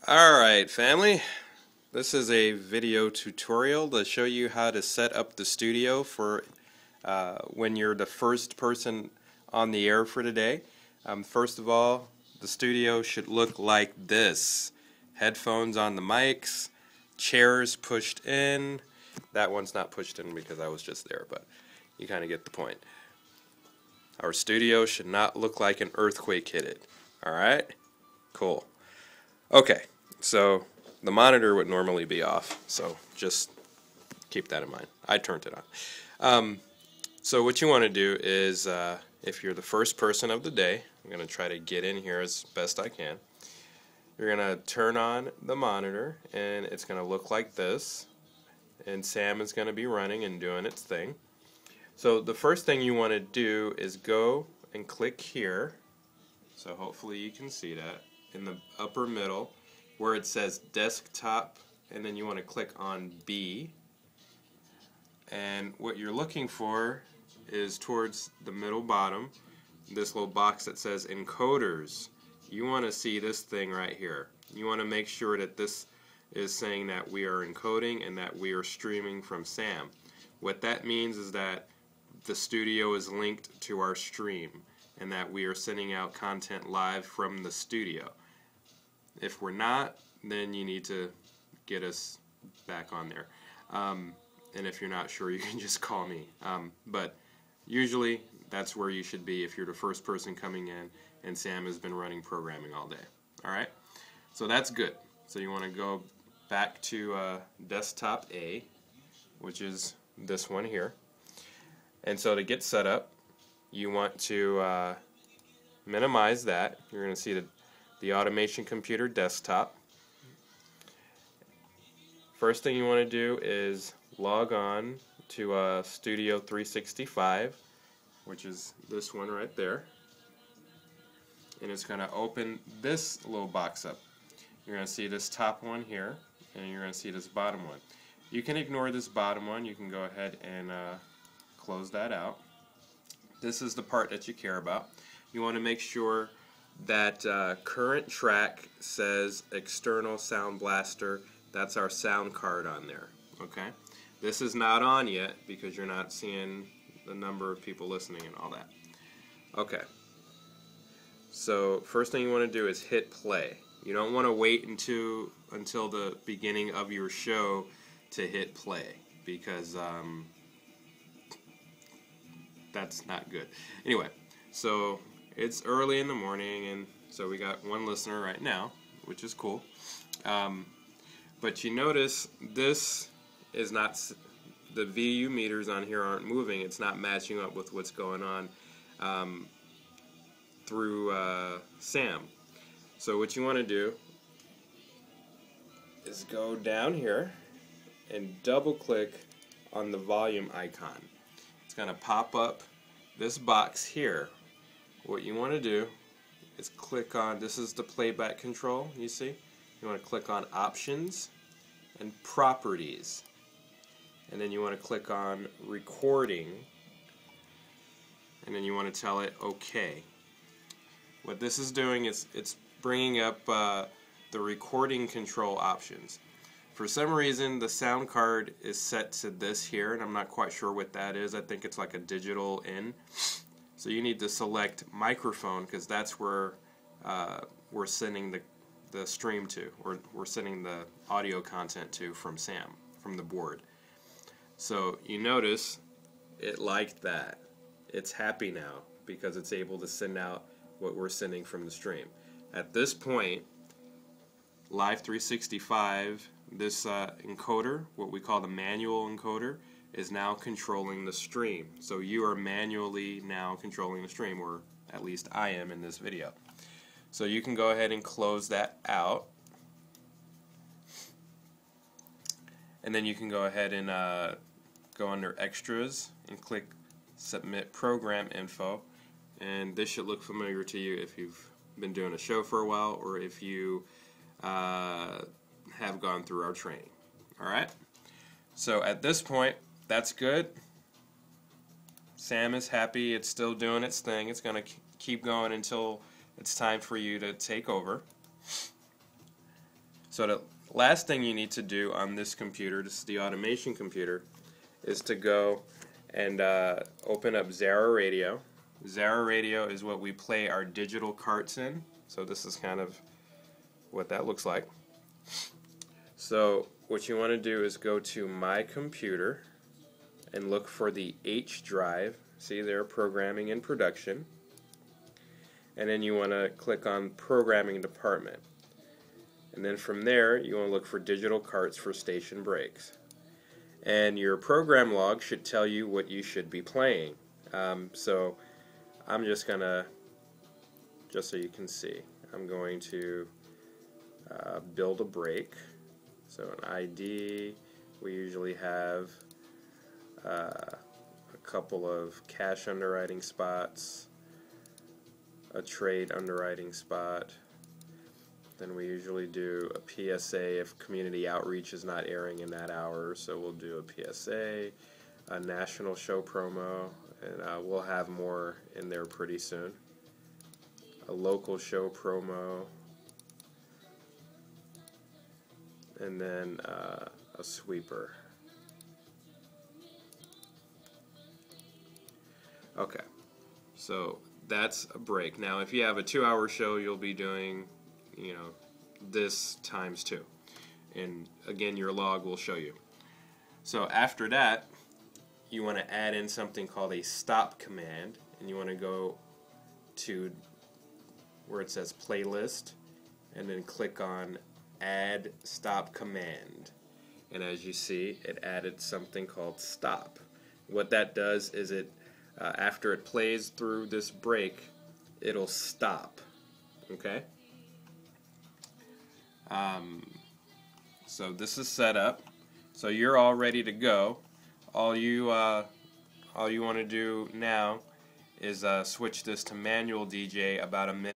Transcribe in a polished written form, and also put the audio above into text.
Alright, family, this is a video tutorial to show you how to set up the studio for when you're the first person on the air for today. First of all, the studio should look like this. Headphones on the mics, chairs pushed in. That one's not pushed in because I was just there, but you kind of get the point. Our studio should not look like an earthquake hit it. Alright? Cool. Okay, so the monitor would normally be off, so just keep that in mind. I turned it on. So what you want to do is, if you're the first person of the day, I'm going to try to get in here as best I can. You're going to turn on the monitor, and it's going to look like this, and Sam is going to be running and doing its thing. So the first thing you want to do is go and click here, so hopefully you can see that, in the upper middle where it says desktop, and then you want to click on B, and what you're looking for is towards the middle bottom, this little box that says encoders. You want to see this thing right here. You want to make sure that this is saying that we are encoding and that we are streaming from Sam. What that means is that the studio is linked to our stream and that we are sending out content live from the studio. If we're not, then you need to get us back on there. And if you're not sure, you can just call me. But usually, that's where you should be if you're the first person coming in and Sam has been running programming all day. Alright? So that's good. So you want to go back to desktop A, which is this one here. And so to get set up, you want to minimize that. You're going to see the automation computer desktop. First thing you want to do is log on to Studio 365, which is this one right there, and it's going to open this little box up. You're going to see this top one here, and you're going to see this bottom one. You can ignore this bottom one. You can go ahead and close that out. This is the part that you care about. You want to make sure that current track says external sound blaster. That's our sound card on there. Okay, this is not on yet because you're not seeing the number of people listening and all that. Okay, so first thing you want to do is hit play. You don't want to wait until the beginning of your show to hit play because that's not good. Anyway, so it's early in the morning, and so we got one listener right now, which is cool. But you notice this is not, the VU meters on here aren't moving. It's not matching up with what's going on through Sam. So what you want to do is go down here and double click on the volume icon. It's going to pop up this box here. What you want to do is click on, this is the playback control, you see? You want to click on options and properties. And then you want to click on recording. And then you want to tell it OK. What this is doing is it's bringing up the recording control options. For some reason the sound card is set to this here, and I'm not quite sure what that is. I think it's like a digital in. So you need to select microphone because that's where we're sending the stream to, or we're sending the audio content to from Sam, from the board. So you notice it liked that. It's happy now because it's able to send out what we're sending from the stream. At this point, Live365, this encoder, what we call the manual encoder, is now controlling the stream. So you are manually now controlling the stream, or at least I am in this video. So you can go ahead and close that out. And then you can go ahead and go under extras and click submit program info. And this should look familiar to you if you've been doing a show for a while, or if you have gone through our training. Alright? So at this point, that's good. Sam is happy. It's still doing its thing. It's going to keep going until it's time for you to take over. So the last thing you need to do on this computer, this is the automation computer, is to go and open up Zara Radio. Zara Radio is what we play our digital carts in. So this is kind of what that looks like. So what you want to do is go to My Computer and look for the H drive. See there, Programming and Production. And then you want to click on Programming Department. And then from there, you want to look for digital carts for station breaks. And your program log should tell you what you should be playing. So I'm just going to, just so you can see, I'm going to build a break. So an ID, we usually have a couple of cash underwriting spots, a trade underwriting spot. Then we usually do a PSA if community outreach is not airing in that hour, so we'll do a PSA, a national show promo, and we'll have more in there pretty soon. A local show promo, and then a sweeper. Okay, so that's a break. Now if you have a 2-hour show, you'll be doing, you know, this times 2, and again your log will show you. So after that, you want to add in something called a stop command, and you want to go to where it says playlist and then click on add stop command, and as you see, it added something called stop. What that does is it after it plays through this break, it'll stop. Okay. So this is set up. So you're all ready to go. All you want to do now is switch this to manual DJ about a minute.